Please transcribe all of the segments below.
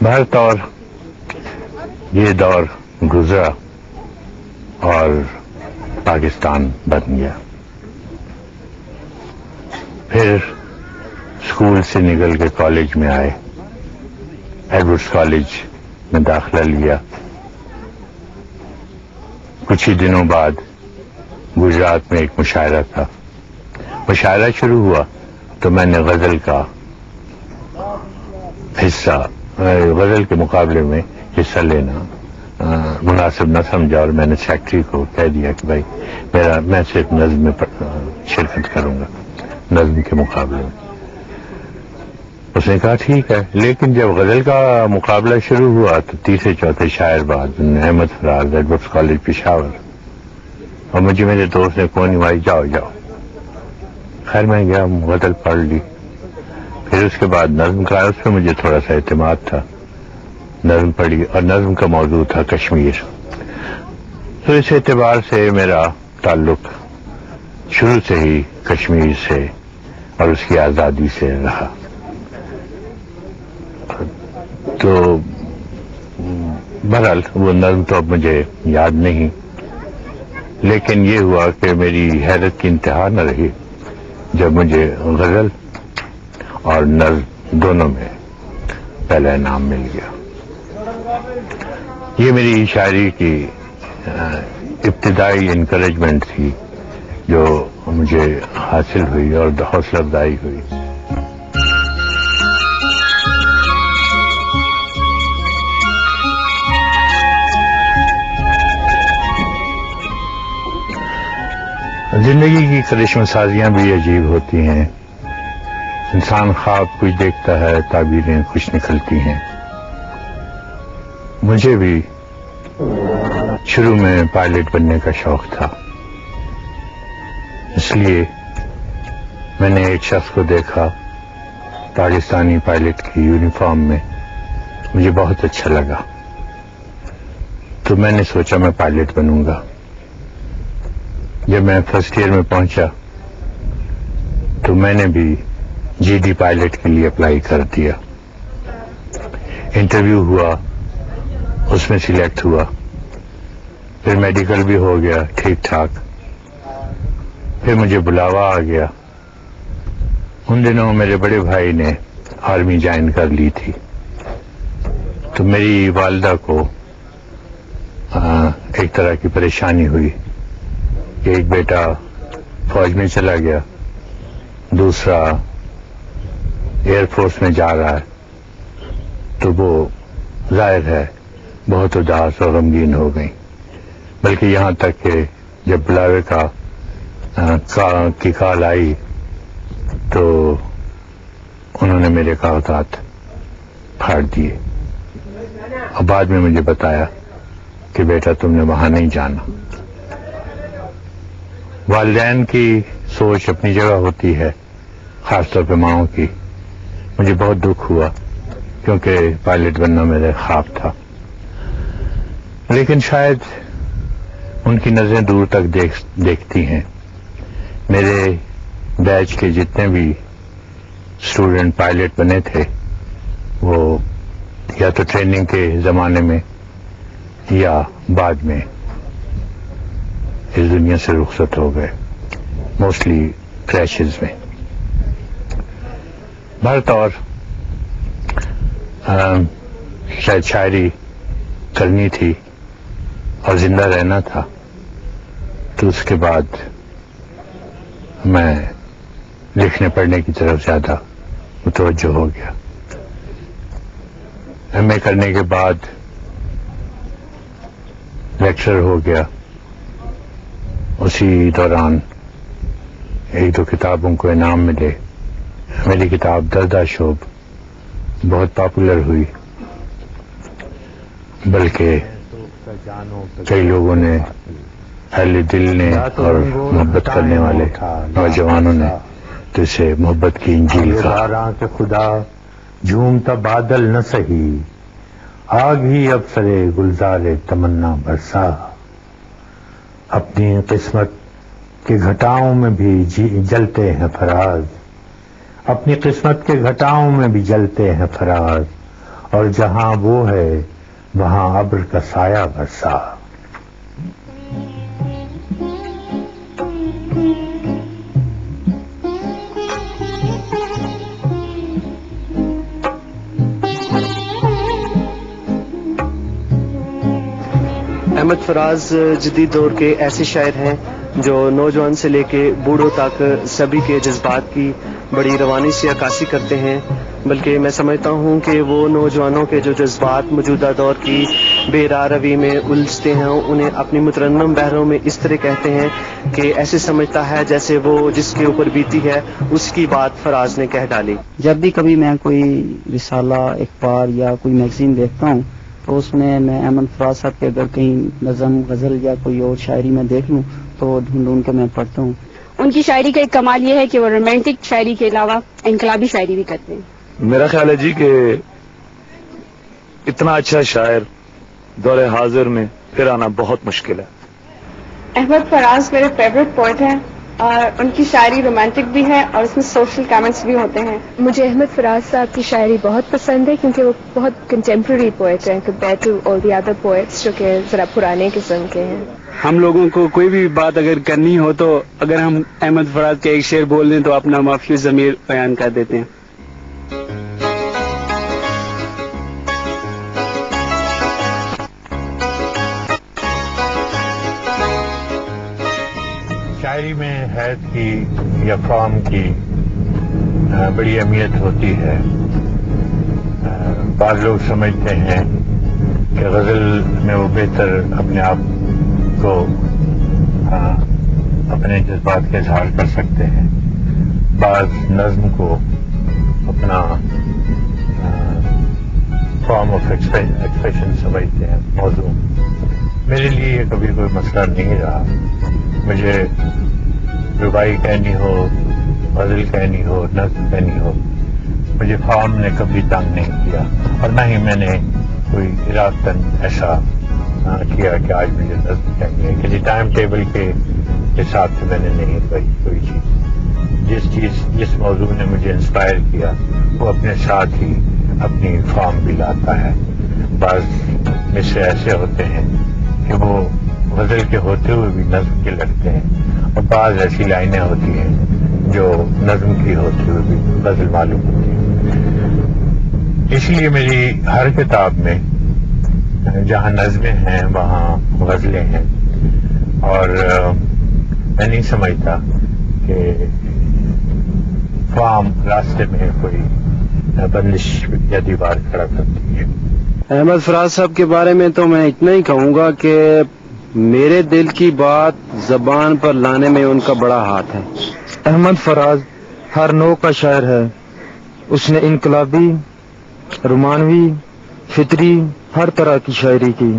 بہرطور یہ دور گزرا اور پاکستان بن گیا. پھر اسکول سے نکل کے کالج میں آئے، ایڈورڈس کالج میں داخلہ لیا. کچھ ہی دنوں بعد گجرات میں ایک مشاعرہ تھا. مشاعرہ شروع ہوا تو میں نے غزل کا حصہ، غزل کے مقابلے میں حصہ لینا مناسب نہ سمجھا، اور میں نے سیکٹری کو کہہ دیا کہ بھائی میں صرف نظم میں شرکت کروں گا، نظم کے مقابلے میں. اس نے کہا ٹھیک ہے. لیکن جب غزل کا مقابلہ شروع ہوا تو تیسرے چوتھے شاعر بعد احمد فراز، ایڈورڈس کالج پشاور، اور مجھے میرے دوست نے کون بھائی جاؤ جاؤ. خیر میں گیا، غزل پڑھ لی. پھر اس کے بعد نظم کا، اس پہ مجھے تھوڑا سا اعتماد تھا، نظم پڑھی، اور نظم کا موضوع تھا کشمیر. تو اس اعتبار سے میرا تعلق شروع سے ہی کشمیر سے اور اس کی آزادی سے رہا. تو بہرحال وہ نظم تو اب مجھے یاد نہیں، لیکن یہ ہوا کہ میری حیرت کی انتہا نہ رہی جب مجھے غزل اور نظم دونوں میں پہلا انعام مل گیا. یہ میری شاعری کی ابتدائی انکریجمنٹ تھی جو مجھے حاصل ہوئی اور حوصلہ افزائی ہوئی. زندگی کی کرشمہ سازیاں بھی عجیب ہوتی ہیں. انسان خواب کچھ دیکھتا ہے، تعبیریں خوش نکلتی ہیں. مجھے بھی شروع میں پائلٹ بننے کا شوق تھا، اس لیے میں نے ایک شخص کو دیکھا پاکستانی پائلٹ کی یونیفارم میں، مجھے بہت اچھا لگا. تو میں نے سوچا میں پائلٹ بنوں گا. جب میں فرسٹ ایئر میں پہنچا تو میں نے بھی جی ڈی پائلٹ کے لیے اپلائی کر دیا. انٹرویو ہوا، اس میں سلیکٹ ہوا. پھر میڈیکل بھی ہو گیا ٹھیک ٹھاک. پھر مجھے بلاوا آ گیا. ان دنوں میرے بڑے بھائی نے آرمی جوائن کر لی تھی، تو میری والدہ کو ایک طرح کی پریشانی ہوئی کہ ایک بیٹا فوج میں چلا گیا، دوسرا ایئر فورس میں جا رہا ہے. تو وہ ظاہر ہے بہت اداس اور غمگین ہو گئی. بلکہ یہاں تک کہ جب بلاوے کی کال آئی تو انہوں نے میرے کاغذات پھاڑ دیے، اور بعد میں مجھے بتایا کہ بیٹا تم نے وہاں نہیں جانا. والدین کی سوچ اپنی جگہ ہوتی ہے، خاص طور پہ ماؤں کی. مجھے بہت دکھ ہوا کیونکہ پائلٹ بننا میرے خواب تھا. لیکن شاید ان کی نظریں دور تک دیکھتی ہیں. میرے بیچ کے جتنے بھی اسٹوڈنٹ پائلٹ بنے تھے وہ یا تو ٹریننگ کے زمانے میں یا بعد میں اس دنیا سے رخصت ہو گئے، موسٹلی کریشز میں. بہرطور شاید شاعری کرنی تھی اور زندہ رہنا تھا، تو اس کے بعد میں لکھنے پڑھنے کی طرف زیادہ متوجہ ہو گیا. ایم اے کرنے کے بعد لیکچرر ہو گیا. اسی دوران ایک دو کتابوں کو انعام ملے. میری کتاب دردہ شوب بہت پاپولر ہوئی، بلکہ کئی لوگوں نے، اہل دل نے اور محبت کرنے والے نوجوانوں نے تو اسے محبت کی انجیل کہا. کہ خدا جھومتا بادل نہ سہی، آگ ہی اب سرے گلزار تمنا برسا. اپنی قسمت کے گھٹاؤں میں بھی جلتے ہیں فراز، اپنی قسمت کے گھٹاؤں میں بھی جلتے ہیں فراز، اور جہاں وہ ہے وہاں ابر کا سایہ برسا. احمد فراز جدید دور کے ایسے شاعر ہیں جو نوجوان سے لے کے بوڑھوں تک سبھی کے جذبات کی بڑی روانی سے عکاسی کرتے ہیں، بلکہ میں سمجھتا ہوں کہ وہ نوجوانوں کے جو جذبات موجودہ دور کی بے راہ روی میں الجھتے ہیں انہیں اپنی مترنم بحروں میں اس طرح کہتے ہیں کہ ایسے سمجھتا ہے جیسے وہ جس کے اوپر بیتی ہے اس کی بات فراز نے کہہ ڈالی. جب بھی کبھی میں کوئی رسالہ اخبار یا کوئی میگزین دیکھتا ہوں تو اس میں احمد فراز صاحب کے اگر کہیں نظم غزل یا کوئی اور شاعری میں دیکھ لوں تو ڈھونڈ کے میں پڑھتا ہوں. ان کی شاعری کا ایک کمال یہ ہے کہ وہ رومانٹک شاعری کے علاوہ انقلابی شاعری بھی کرتے ہیں. میرا خیال ہے جی کہ اتنا اچھا شاعر دور حاضر میں پھر آنا بہت مشکل ہے. احمد فراز میرے فیوریٹ پوئٹ ہیں اور ان کی شاعری رومانٹک بھی ہے اور اس میں سوشل کامنٹس بھی ہوتے ہیں. مجھے احمد فراز صاحب کی شاعری بہت پسند ہے کیونکہ وہ بہت کنٹمپریری پوئٹ ہیں compare to all the other poets جو کہ ذرا پرانے قسم کے ہیں. ہم لوگوں کو کوئی بھی بات اگر کرنی ہو تو اگر ہم احمد فراز کے ایک شعر بول دیں تو اپنا مافیوز ضمیر بیان کر دیتے ہیں. شاعری میں حید کی یا فارم کی بڑی اہمیت ہوتی ہے. بعض لوگ سمجھتے ہیں کہ غزل میں وہ بہتر اپنے آپ کو اپنے جذبات کا اظہار کر سکتے ہیں. بعض نظم کو اپنا فارم آف ایکسپریشن سمجھتے ہیں موضوع. میرے لیے یہ کبھی کوئی مسئلہ نہیں رہا. مجھے ربائی کہنی ہو، غزل کہنی ہو، نظم کہنی ہو، مجھے فارم نے کبھی تنگ نہیں کیا اور نہ ہی میں نے کوئی ارادتاً ایسا کیا کہ آج مجھے نظم کہنی ہے. کسی ٹائم ٹیبل کے حساب سے میں نے نہیں پڑھی کوئی چیز. جس موضوع نے مجھے انسپائر کیا وہ اپنے ساتھ ہی اپنی فارم بھی لاتا ہے. بعض میں سے ایسے ہوتے ہیں کہ وہ غزل کے ہوتے ہوئے بھی نظم کے لگتے ہیں اور بعض ایسی لائنیں ہوتی ہیں جو نظم کی ہوتے ہوئے بھی غزل معلوم ہوتی ہیں. اس لیے میری ہر کتاب میں جہاں نظمیں ہیں وہاں غزلیں ہیں اور میں نہیں سمجھتا کہ فارم راستے میں کوئی بندش یا دیوار کھڑا کرتی ہے. احمد فراز صاحب کے بارے میں تو میں اتنا ہی کہوں گا کہ میرے دل کی بات زبان پر لانے میں ان کا بڑا ہاتھ ہے. احمد فراز ہر نوع کا شاعر ہے. اس نے انقلابی، رومانوی، فطری ہر طرح کی شاعری کی.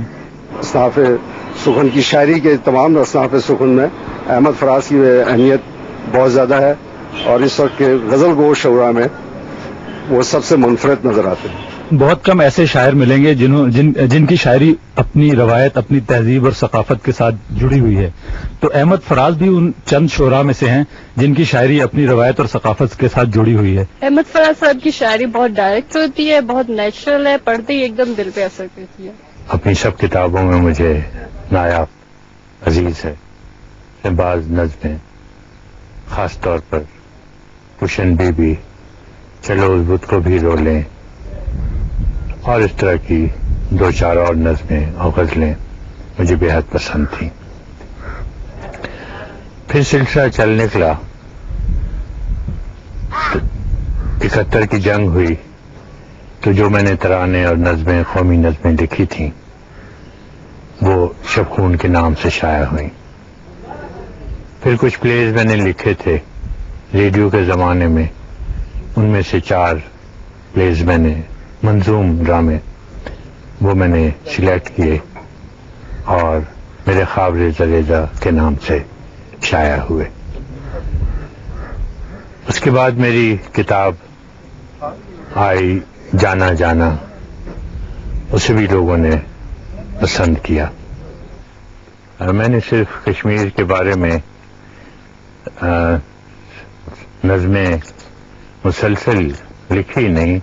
اصناف سخن کی شاعری کے تمام اصناف سخن میں احمد فراز کی اہمیت بہت زیادہ ہے اور اس وقت کے غزل گو شعراء میں وہ سب سے منفرد نظر آتے ہیں. بہت کم ایسے شاعر ملیں گے جن کی شاعری اپنی روایت، اپنی تہذیب اور ثقافت کے ساتھ جڑی ہوئی ہے. تو احمد فراز بھی ان چند شعراء میں سے ہیں جن کی شاعری اپنی روایت اور ثقافت کے ساتھ جڑی ہوئی ہے. احمد فراز صاحب کی شاعری بہت ڈائریکٹ ہوتی ہے، بہت نیچرل ہے، پڑھتے ہی ایک دم دل پہ اثر کرتی ہے. اپنی سب کتابوں میں مجھے نایاب عزیز ہے بعض نظمیں، خاص طور پر کشن بی بی، چلو اس بت کو بھی رو لیں اور اس طرح کی دو چار اور نظمیں اور غزلیں مجھے بے حد پسند تھیں. پھر سلسلہ چل نکلا. 71 کی جنگ ہوئی تو جو میں نے ترانے اور نظمیں، قومی نظمیں لکھی تھیں وہ شب خون کے نام سے شائع ہوئیں. پھر کچھ پلیز میں نے لکھے تھے ریڈیو کے زمانے میں، ان میں سے 4 پلیز میں نے منظوم ڈرامے وہ میں نے سلیکٹ کیے اور میرے خواب ریزہ ریزہ کے نام سے شائع ہوئے. اس کے بعد میری کتاب آئی جانا جانا، اسے بھی لوگوں نے پسند کیا. میں نے صرف کشمیر کے بارے میں نظمیں مسلسل لکھی نہیں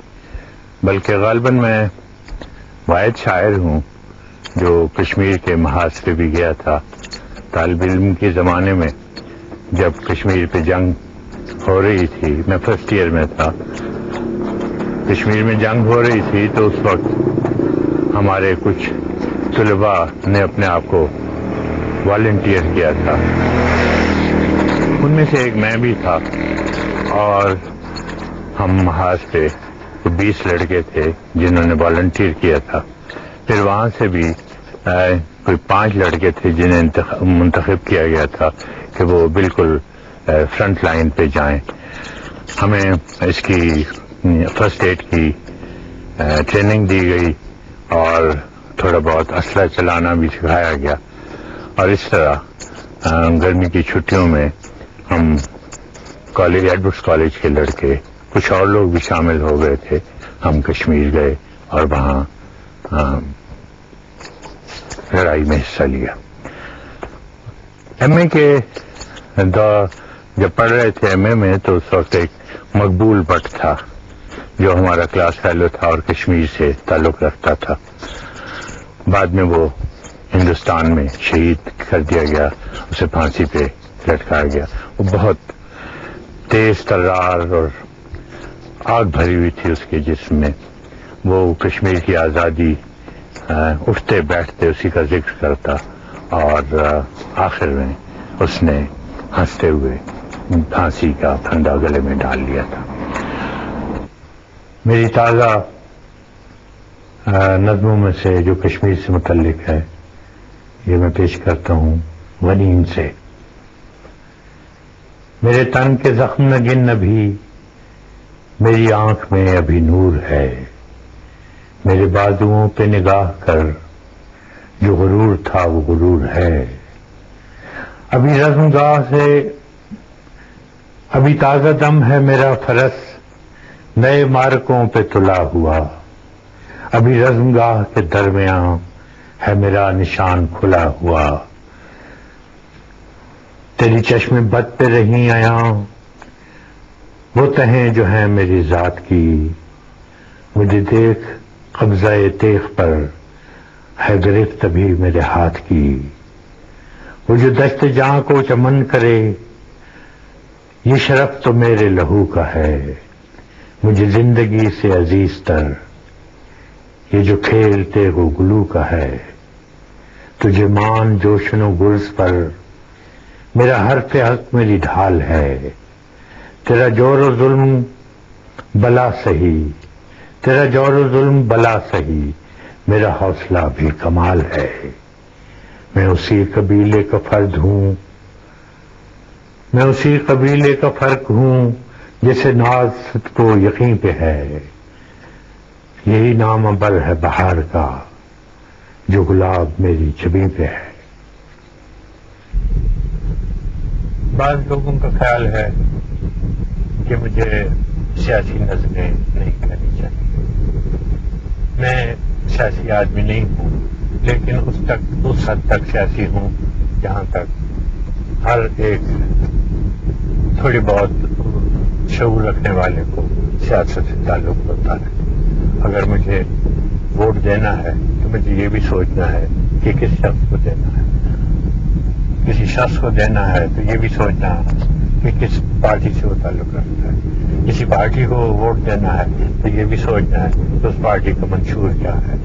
بلکہ غالباً میں واحد شاعر ہوں جو کشمیر کے محاذ پہ بھی گیا تھا. طالب علم کے زمانے میں جب کشمیر پہ جنگ ہو رہی تھی، میں فرسٹ ایئر میں تھا، کشمیر میں جنگ ہو رہی تھی، تو اس وقت ہمارے کچھ طلباء نے اپنے آپ کو والنٹیئر کیا تھا. ان میں سے ایک میں بھی تھا، اور ہم محاذ پہ 20 لڑکے تھے جنہوں نے والنٹیئر کیا تھا. پھر وہاں سے بھی کوئی 5 لڑکے تھے جنہیں منتخب کیا گیا تھا کہ وہ بالکل فرنٹ لائن پہ جائیں. ہمیں اس کی فرسٹ ایڈ کی ٹریننگ دی گئی اور تھوڑا بہت اسلحہ چلانا بھی سکھایا گیا. اور اس طرح گرمی کی چھٹیوں میں ہم کالج ایڈورڈس کالج کے لڑکے، کچھ اور لوگ بھی شامل ہو گئے تھے، ہم کشمیر گئے اور وہاں لڑائی میں حصہ لیا. ایم اے کے جب پڑھ رہے تھے ایم اے میں، تو اس وقت ایک مقبول بٹ تھا جو ہمارا کلاس فیلو تھا اور کشمیر سے تعلق رکھتا تھا. بعد میں وہ ہندوستان میں شہید کر دیا گیا، اسے پھانسی پہ لٹکایا گیا. وہ بہت تیز ترار اور آگ بھری ہوئی تھی اس کے جسم میں. وہ کشمیر کی آزادی اٹھتے بیٹھتے اسی کا ذکر کرتا، اور آخر میں اس نے ہنستے ہوئے پھانسی کا پھندا گلے میں ڈال لیا تھا. میری تازہ نظموں میں سے جو کشمیر سے متعلق ہے، یہ میں پیش کرتا ہوں ونیم سے. میرے تن کے زخم نہ گن ابھی، میری آنکھ میں ابھی نور ہے. میرے بازوؤں پہ نگاہ کر، جو غرور تھا وہ غرور ہے. ابھی رزم گاہ سے ابھی تازہ دم ہے میرا فرس، نئے مارکوں پہ تلا ہوا. ابھی رزم گاہ کے درمیان ہے میرا نشان کھلا ہوا. تیری چشم بد پہ رہی آیا وہ تہیں جو ہیں میری ذات کی. مجھے دیکھ قبضہ تیغ پر ہے گرفت ابھی میرے ہاتھ کی. وہ جو دشت جاں کو چمن کرے، یہ شرف تو میرے لہو کا ہے. مجھے زندگی سے عزیز تر یہ جو کھیل تیغ و گلو کا ہے. تجھے مان جوشن و گرز پر میرا حرف حق میری ڈھال ہے. تیرا جور و ظلم بلا سہی، تیرا جور و ظلم بلا سہی، میرا حوصلہ بھی کمال ہے. میں اسی قبیلے کا فرد ہوں، میں اسی قبیلے کا فرق ہوں جسے ناز کو یقین پہ ہے. یہی نام بر ہے بہار کا جو گلاب میری جبیں پہ ہے. بعض لوگوں کا خیال ہے کہ مجھے سیاسی نظمیں نہیں کہنی چاہیے. میں سیاسی آدمی نہیں ہوں، لیکن اس حد تک سیاسی ہوں جہاں تک ہر ایک تھوڑی بہت شعور رکھنے والے کو سیاست سے تعلق ہوتا ہے. اگر مجھے ووٹ دینا ہے تو مجھے یہ بھی سوچنا ہے کہ کس شخص کو دینا ہے. کسی شخص کو دینا ہے تو یہ بھی سوچنا ہے کہ کس پارٹی سے وہ تعلق رکھتا ہے. کسی پارٹی کو ووٹ دینا ہے تو یہ بھی سوچنا ہے کہ اس پارٹی کا منشور کیا ہے.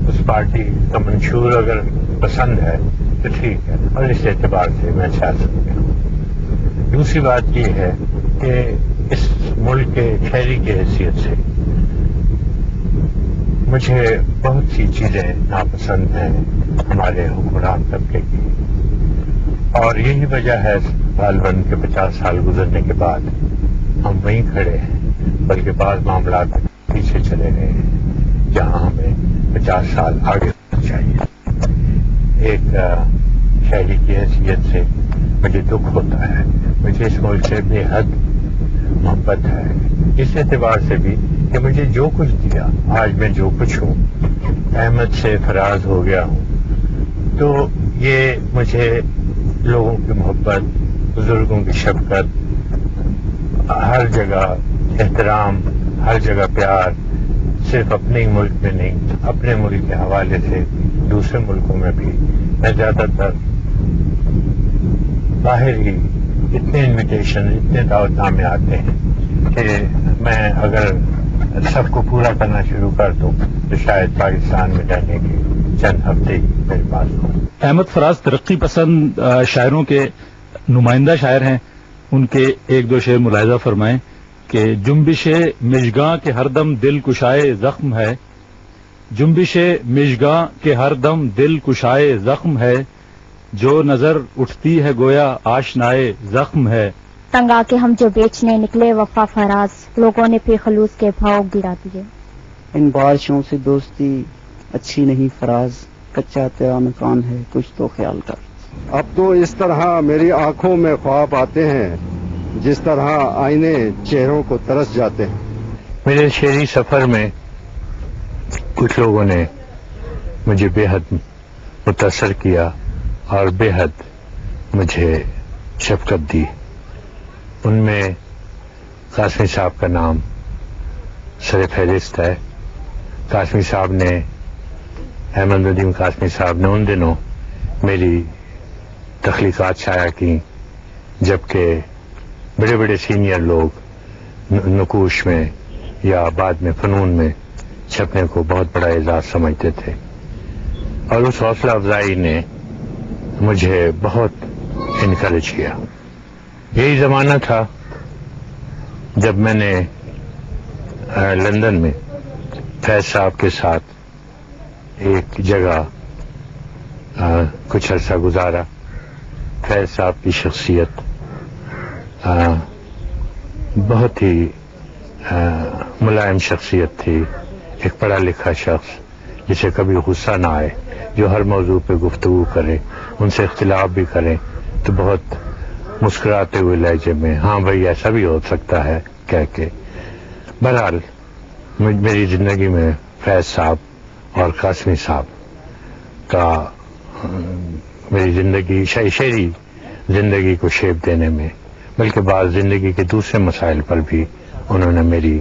اس پارٹی کا منشور اگر پسند ہے تو ٹھیک ہے، اور اس اعتبار سے میں سیاست میں ہوں. دوسری بات یہ ہے کہ اس ملک کے شہری کی حیثیت سے مجھے بہت سی چیزیں ناپسند ہیں ہمارے حکمران طبقے کی، اور یہی وجہ ہے غالباً کے 50 سال گزرنے کے بعد ہم وہیں کھڑے ہیں، بلکہ بعض معاملات پیچھے چلے گئے ہیں جہاں ہمیں 50 سال آگے ہونا چاہیے. ایک شہری کی حیثیت سے مجھے دکھ ہوتا ہے. مجھے اس ملک سے بے حد محبت ہے، اس اعتبار سے بھی کہ مجھے جو کچھ دیا، آج میں جو کچھ ہوں، احمد سے فراز ہو گیا ہوں، تو یہ مجھے لوگوں کی محبت، بزرگوں کی شفقت، ہر جگہ احترام، ہر جگہ پیار صرف اپنے ہی ملک میں نہیں، اپنے ملک کے حوالے سے دوسرے ملکوں میں بھی میں زیادہ تر باہر ہی اتنے انویٹیشن، اتنے دعوت نامے آتے ہیں کہ میں اگر سب کو پورا کرنا شروع کر دوں تو شاید پاکستان میں رہنے کے چند ہفتے ہی میرے پاس ہوں۔ احمد فراز ترقی پسند شاعروں کے نمائندہ شاعر ہیں، ان کے ایک دو شعر ملاحظہ فرمائیں کہ جنبش مژگاں کے ہر دم دل کشائے زخم ہے، جنبش مژگاں کے ہر دم دل کشائے زخم ہے، جو نظر اٹھتی ہے گویا آشنائے زخم ہے۔ تنگ آ کے ہم جو بیچنے نکلے وفا فراز، لوگوں نے پھر خلوص کے بھاؤ گرا دیے۔ ان بارشوں سے دوستی اچھی نہیں فراز، کچا تیرا مکان ہے کچھ تو خیال کر۔ اب تو اس طرح میری آنکھوں میں خواب آتے ہیں جس طرح آئینے چہروں کو ترس جاتے ہیں۔ میرے شعری سفر میں کچھ لوگوں نے مجھے بے حد متاثر کیا اور بے حد مجھے شفقت دی۔ ان میں قاسمی صاحب کا نام سر فہرست ہے۔ قاسمی صاحب نے، احمد ندیم قاسمی صاحب نے ان دنوں میری تخلیقات شائع کی جبکہ بڑے بڑے سینئر لوگ نقوش میں یا بعد میں فنون میں چھپنے کو بہت بڑا اعزاز سمجھتے تھے، اور اس حوصلہ افزائی نے مجھے بہت انکریج کیا۔ یہی زمانہ تھا جب میں نے لندن میں فیض صاحب کے ساتھ ایک جگہ کچھ عرصہ گزارا۔ فیض صاحب کی شخصیت بہت ہی ملائم شخصیت تھی، ایک پڑھا لکھا شخص جسے کبھی غصہ نہ آئے، جو ہر موضوع پہ گفتگو کرے، ان سے اختلاف بھی کرے تو بہت مسکراتے ہوئے لہجے میں ہاں بھائی ایسا بھی ہو سکتا ہے کہہ کے۔ بہرحال میری زندگی میں فیض صاحب اور قاسمی صاحب کا میری زندگی، شعری زندگی کو شیپ دینے میں، بلکہ بعض زندگی کے دوسرے مسائل پر بھی انہوں نے میری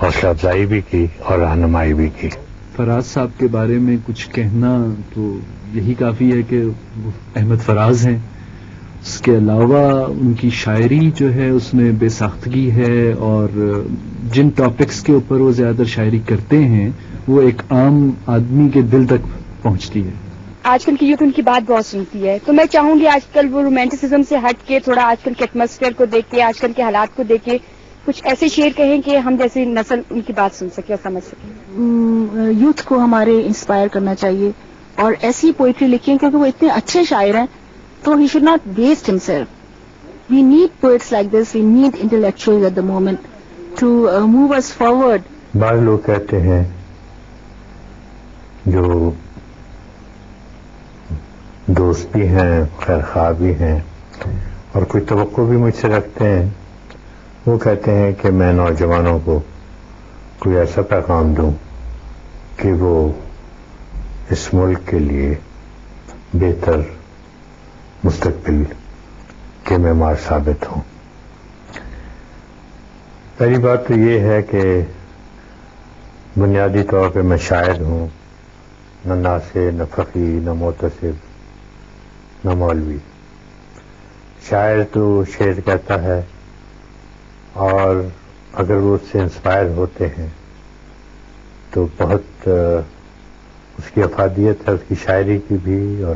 حوصلہ افزائی بھی کی اور رہنمائی بھی کی۔ فراز صاحب کے بارے میں کچھ کہنا تو یہی کافی ہے کہ وہ احمد فراز ہیں، اس کے علاوہ ان کی شاعری جو ہے اس میں بے ساختگی ہے، اور جن ٹاپکس کے اوپر وہ زیادہ شاعری کرتے ہیں وہ ایک عام آدمی کے دل تک پہنچتی ہے۔ آج کل کی یوتھ ان کی بات بہت سنتی ہے، تو میں چاہوں گی آج کل وہ رومانٹسزم سے ہٹ کے تھوڑا آج کل کے ایٹماسفیئر کو دیکھ کے، آج کل کے حالات کو دیکھ کے کچھ ایسے شعر کہیں کہ ہم جیسی نسل ان کی بات سن سکے اور سمجھ سکے۔ یوتھ کو ہمارے انسپائر کرنا چاہیے اور ایسی پوئٹری لکھیں کیونکہ وہ اتنے اچھے شاعر ہیں، تو ہی should not waste himself. We need poets like this, we need intellectuals at the moment to move us forward. بعض لوگ کہتے ہیں جو دوست بھی ہیں، خیر خواہ بھی ہیں، اور کوئی توقع بھی مجھ سے رکھتے ہیں، وہ کہتے ہیں کہ میں نوجوانوں کو کوئی ایسا پیغام دوں کہ وہ اس ملک کے لیے بہتر مستقبل کے معمار ثابت ہوں۔ پہلی بات تو یہ ہے کہ بنیادی طور پہ میں شاعر ہوں، نہ ناصح، نہ فقیہ، نہ محتسب، نہ مولوی۔ شاعر تو شعر کہتا ہے، اور اگر وہ اس سے انسپائر ہوتے ہیں تو بہت اس کی افادیت ہے، اس کی شاعری کی بھی، اور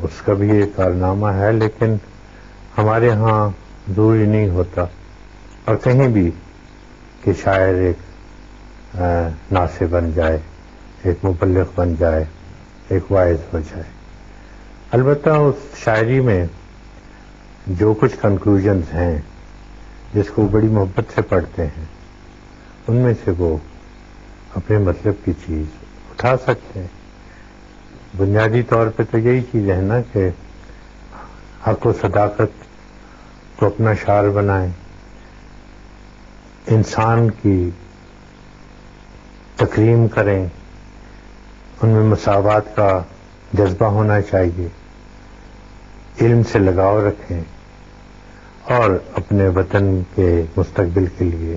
اس کا بھی ایک کارنامہ ہے، لیکن ہمارے ہاں ضروری نہیں ہوتا اور کہیں بھی کہ شاعر ایک ناصح بن جائے، ایک مبلغ بن جائے، ایک واعظ ہو جائے۔ البتہ اس شاعری میں جو کچھ کنکلوژنز ہیں جس کو بڑی محبت سے پڑھتے ہیں، ان میں سے وہ اپنے مطلب کی چیز اٹھا سکتے ہیں۔ بنیادی طور پہ تو یہی چیز ہے نا کہ حق و صداقت کو اپنا شعار بنائیں، انسان کی تکریم کریں، ان میں مساوات کا جذبہ ہونا چاہیے، علم سے لگاؤ رکھیں، اور اپنے وطن کے مستقبل کے لیے